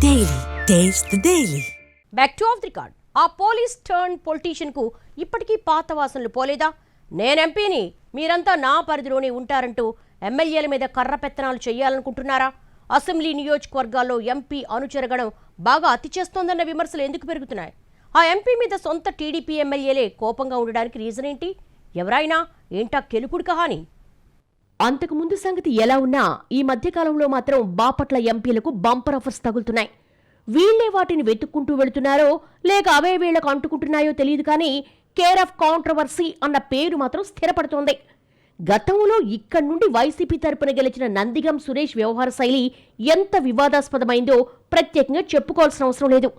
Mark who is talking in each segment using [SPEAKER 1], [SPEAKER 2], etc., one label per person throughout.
[SPEAKER 1] Daily. Taste the Daily.
[SPEAKER 2] Back to of the record. ఆ police turn politician కు ఇప్పటికీ పాత వాసనలు పోలేదా? నేను ఎంపీని, మీరంతా నా పరిధిలోనే ఉంటారంటూ ఎమ్మెల్యేల మీద కర్ర పెత్తనాలు చేయాలనుకుంటున్నారా? అసెంబ్లీ నియోజకవర్గాల్లో ఎంపీ అనుచరగణం బాగా అతి చేస్తోందన్న విమర్శలు ఎందుకు పెరుగుతున్నాయి? ఆ ఎంపీ మీద సొంత టీడీపీ ఎమ్మెల్యేలే కోపంగా ఉండడానికి రీజన్ ఏంటి? ఎవరైనా ఏంటా కెలుకుడు కహాని? అంతకుముందు సంగతి ఎలా ఉన్నా ఈ మధ్యకాలంలో మాత్రం బాపట్ల ఎంపీలకు బంపర్ ఆఫర్స్ తగులుతున్నాయి. వీళ్లే వాటిని వెతుక్కుంటూ వెళుతున్నారో లేక అవే వీళ్లకు అంటుకుంటున్నాయో తెలియదు, కానీ కేర్ ఆఫ్ కాంట్రవర్సీ అన్న పేరు మాత్రం స్థిరపడుతోంది. గతంలో ఇక్కడి నుండి వైసీపీ తరపున గెలిచిన నందిగం సురేష్ వ్యవహార శైలి ఎంత వివాదాస్పదమైందో ప్రత్యేకంగా చెప్పుకోవాల్సిన అవసరం లేదు.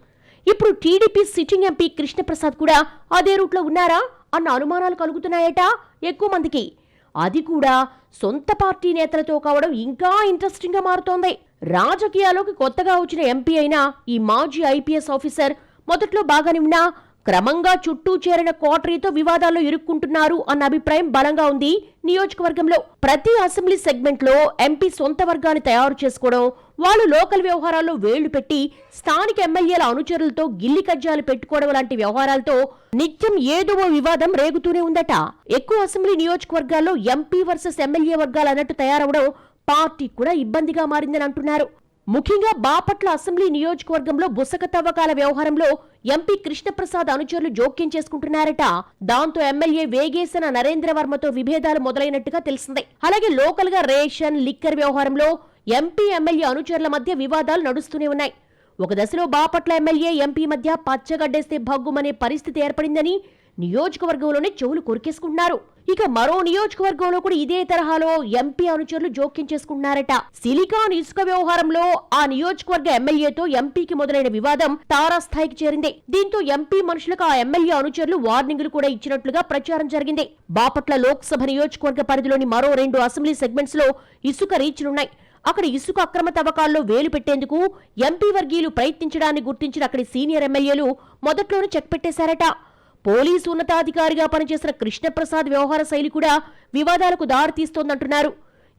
[SPEAKER 2] ఇప్పుడు టీడీపీ సిట్టింగ్ ఎంపీ కృష్ణప్రసాద్ కూడా అదే రూట్లో ఉన్నారా అన్న అనుమానాలు కలుగుతున్నాయట ఎక్కువ మందికి. అది కూడా సొంత పార్టీ నేతలతో కావడం ఇంకా ఇంట్రెస్టింగ్ గా మారుతోంది. రాజకీయాల్లోకి కొత్తగా వచ్చిన ఎంపీ అయినా ఈ మాజీ ఐపీఎస్ ఆఫీసర్ మొదట్లో బాగానే ఉన్నా క్రమంగా చుట్టూ చేరిన కోటరీతో వివాదాల్లో ఇరుక్కుంటున్నారు అన్న అభిప్రాయం బలంగా ఉంది నియోజకవర్గంలో. ప్రతి అసెంబ్లీ సెగ్మెంట్ లో ఎంపీ సొంత వర్గాన్ని తయారు చేసుకోవడం, వాళ్ళు లోకల్ వ్యవహారాల్లో వేళ్లు పెట్టి స్థానిక ఎమ్మెల్యేల అనుచరులతో గిల్లి కజ్జాలు పెట్టుకోవడం లాంటి వ్యవహారాలతో నిత్యం ఏదో ఓ వివాదం రేగుతూనే ఉందట. ఎక్కువ అసెంబ్లీ నియోజకవర్గాల్లో ఎంపీ వర్సెస్ ఎమ్మెల్యే వర్గాలు అన్నట్టు తయారవడం పార్టీకి కూడా ఇబ్బందిగా మారిందని అంటున్నారు. ముఖ్యంగా బాపట్ల అసెంబ్లీ నియోజకవర్గంలో బుసక తవ్వకాల వ్యవహారంలో ఎంపీ కృష్ణప్రసాద్ అనుచరులు జోక్యం చేసుకుంటున్నారట. దాంతో ఎమ్మెల్యే వేగేసిన నరేంద్రవర్మతో విభేదాలు మొదలైనట్టుగా తెలిసింది. అలాగే లోకల్ గా రేషన్, లిక్కర్ వ్యవహారంలో ఎంపీ ఎమ్మెల్యే అనుచరుల మధ్య వివాదాలు నడుస్తూనే ఉన్నాయి. ఒక దశలో బాపట్ల ఎమ్మెల్యే ఎంపీ మధ్య పచ్చగడ్డేస్తే భగ్గుమనే పరిస్థితి ఏర్పడిందని నియోజకవర్గంలోనే చెవులు కొరికేసుకుంటున్నారు. ఇక మరో నియోజకవర్గంలో కూడా ఇదే తరహాలో ఎంపీ అనుచరులు జోక్యం చేసుకుంటున్నారట. సిలికాన్ ఇసుక వ్యవహారంలో ఆ నియోజకవర్గ ఎమ్మెల్యేతో ఎంపీకి మొదలైన వివాదం తారాస్థాయికి చేరింది. దీంతో ఎంపీ మనుషులకు ఆ ఎమ్మెల్యే అనుచరులు వార్నింగులు కూడా ఇచ్చినట్లుగా ప్రచారం జరిగింది. బాపట్ల లోక్సభ నియోజకవర్గ పరిధిలోని మరో 2 అసెంబ్లీ సెగ్మెంట్స్ లో ఇసుక రీచ్లున్నాయి. అక్కడ ఇసుక అక్రమ తవ్వకాల్లో వేలు పెట్టేందుకు ఎంపీ వర్గీయులు ప్రయత్నించడాన్ని గుర్తించిన అక్కడి సీనియర్ ఎమ్మెల్యేలు మొదట్లోనే చెక్ పెట్టేశారట. పోలీసు ఉన్నతాధికారిగా పనిచేసిన కృష్ణప్రసాద్ వ్యవహార శైలి కూడా వివాదాలకు దారితీస్తోందంటున్నారు.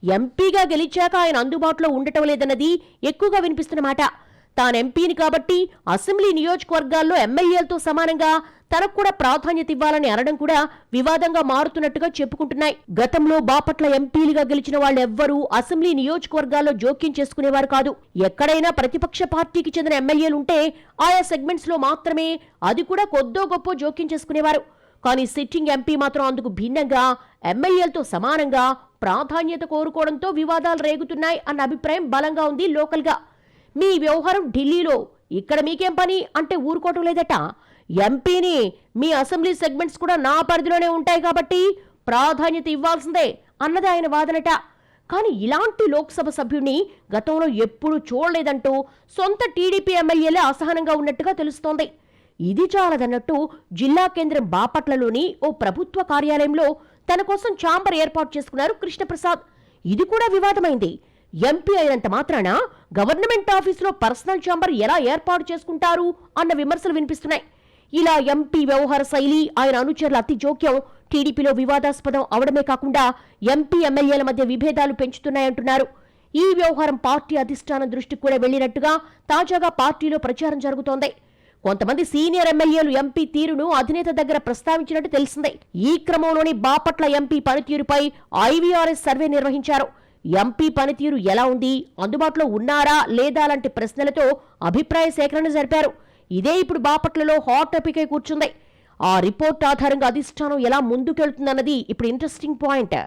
[SPEAKER 2] ఎంపీగా గెలిచాక ఆయన అందుబాటులో ఉండటం లేదన్నది ఎక్కువగా వినిపిస్తున్నమాట. తాను ఎంపీని కాబట్టి అసెంబ్లీ నియోజకవర్గాల్లో ఎమ్మెల్యేలతో సమానంగా తనకు కూడా ప్రాధాన్యత ఇవ్వాలని అనడం కూడా వివాదంగా మారుతున్నట్టుగా చెప్పుకుంటున్నాయి. గతంలో బాపట్ల ఎంపీలుగా గెలిచిన వాళ్ళెవ్వరూ అసెంబ్లీ నియోజకవర్గాల్లో జోక్యం చేసుకునేవారు కాదు. ఎక్కడైనా ప్రతిపక్ష పార్టీకి చెందిన ఎమ్మెల్యేలుంటే ఆయా సెగ్మెంట్స్ లో మాత్రమే, అది కూడా కొద్దో గొప్ప జోక్యం చేసుకునేవారు. కానీ సిట్టింగ్ ఎంపీ మాత్రం అందుకు భిన్నంగా ఎమ్మెల్యేలతో సమానంగా ప్రాధాన్యత కోరుకోవడంతో వివాదాలు రేగుతున్నాయి అన్న అభిప్రాయం బలంగా ఉంది లోకల్ గా. మీ వ్యవహారం ఢిల్లీలో, ఇక్కడ మీకేం పని అంటే ఊరుకోవటం లేదట. ఎంపీని, మీ అసెంబ్లీ సెగ్మెంట్స్ కూడా నా పరిధిలోనే ఉంటాయి కాబట్టి ప్రాధాన్యత ఇవ్వాల్సిందే అన్నది ఆయన వాదనట. కానీ ఇలాంటి లోక్సభ సభ్యుడిని గతంలో ఎప్పుడూ చూడలేదంటూ సొంత టీడీపీ ఎమ్మెల్యేలే అసహనంగా ఉన్నట్టుగా తెలుస్తోంది. ఇది చాలదన్నట్టు జిల్లా కేంద్రం బాపట్లలోని ఓ ప్రభుత్వ కార్యాలయంలో తన కోసం ఛాంబర్ ఏర్పాటు చేసుకున్నారు కృష్ణప్రసాద్. ఇది కూడా వివాదమైంది. ఎంపీ అయినంత మాత్రాన గవర్నమెంట్ ఆఫీసులో పర్సనల్ ఛాంబర్ ఎలా ఏర్పాటు చేసుకుంటారు అన్న విమర్శలు వినిపిస్తున్నాయి. ఇలా ఎంపీ వ్యవహార శైలి, ఆయన అనుచరుల అతి జోక్యం టీడీపీలో వివాదాస్పదం అవడమే కాకుండా ఎంపీ ఎమ్మెల్యేల మధ్య విభేదాలు పెంచుతున్నాయంటున్నారు. ఈ వ్యవహారం పార్టీ అధిష్టానం దృష్టికి కూడా వెళ్లినట్టుగా తాజాగా పార్టీలో ప్రచారం జరుగుతోంది. కొంతమంది సీనియర్ ఎమ్మెల్యేలు ఎంపీ తీరును అధినేత దగ్గర ప్రస్తావించినట్టు తెలిసిందే. ఈ క్రమంలోని బాపట్ల ఎంపీ పనితీరుపై ఐవీఆర్ఎస్ సర్వే నిర్వహించారు. ఎంపీ పనితీరు ఎలా ఉంది, అందుబాటులో ఉన్నారా లేదా లాంటి ప్రశ్నలతో అభిప్రాయ సేకరణ జరిపారు. ఇదే ఇప్పుడు బాపట్లలో హాట్ టాపిక్ అయి కూర్చుంది. ఆ రిపోర్ట్ ఆధారంగా అధిష్టానం ఎలా ముందుకెళ్తుందన్నది ఇప్పుడు ఇంట్రెస్టింగ్ పాయింట్.